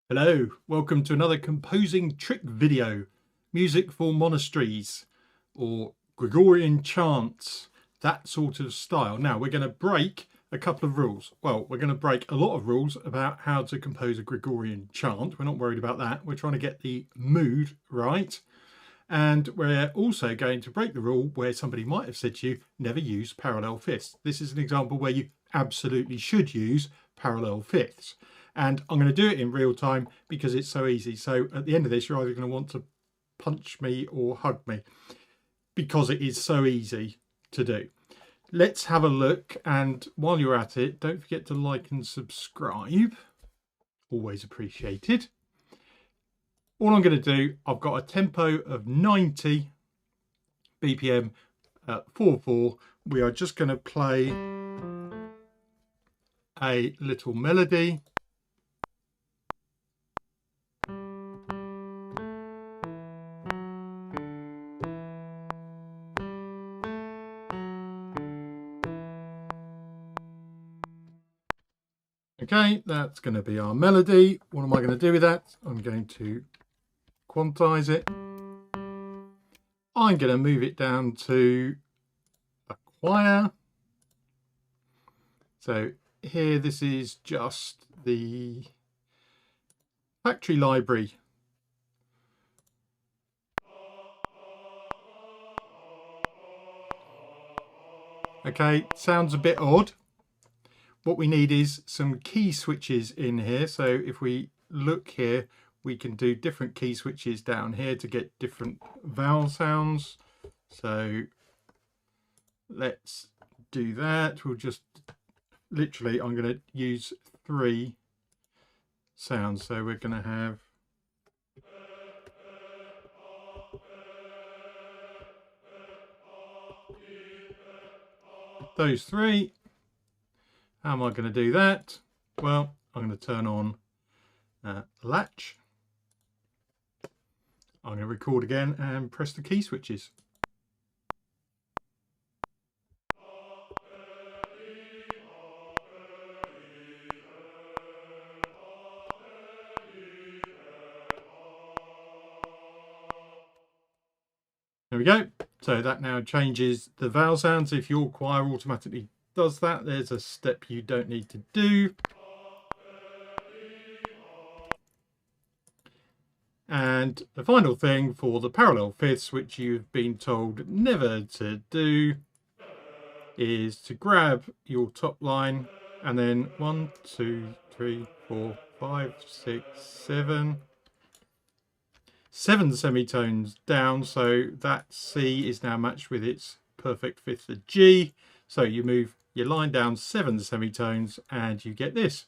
Hello, welcome to another composing trick video. Music for monasteries or Gregorian chants, that sort of style. Now we're going to break a couple of rules. Well, we're going to break a lot of rules about how to compose a Gregorian chant. We're not worried about that. We're trying to get the mood right. And we're also going to break the rule where somebody might have said to you, never use parallel fifths. This is an example where you absolutely should use parallel fifths. And I'm going to do it in real time because it's so easy. So at the end of this, you're either going to want to punch me or hug me because it is so easy to do. Let's have a look. And while you're at it, don't forget to like and subscribe. Always appreciated. All I'm going to do, I've got a tempo of 90 BPM at 4/4. We are just going to play a little melody. Okay, that's going to be our melody. What am I going to do with that? I'm going to quantize it. I'm going to move it down to a choir. So here, this is just the factory library. Okay, sounds a bit odd. What we need is some key switches in here. So if we look here, we can do different key switches down here to get different vowel sounds. So let's do that. We'll just literally, I'm going to use 3 sounds. So we're going to have those 3. How am I going to do that? Well, I'm going to turn on latch. I'm going to record again and press the key switches. There we go. So that now changes the vowel sounds. If your choir automatically does that, there's a step you don't need to do. And the final thing for the parallel fifths, which you've been told never to do, is to grab your top line and then 1, 2, 3, 4, 5, 6, 7 semitones down. So that C is now matched with its perfect fifth of G. So you move your line down 7 semitones and you get this.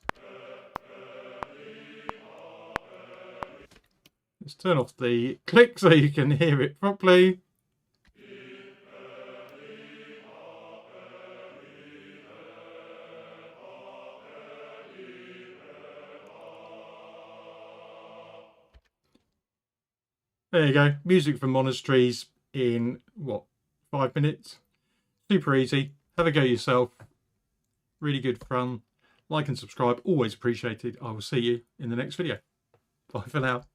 Let's turn off the click so you can hear it properly. There you go. Music for monasteries in, what, 5 minutes? Super easy. Have a go yourself. Really good fun. Like and subscribe. Always appreciated. I will see you in the next video. Bye for now.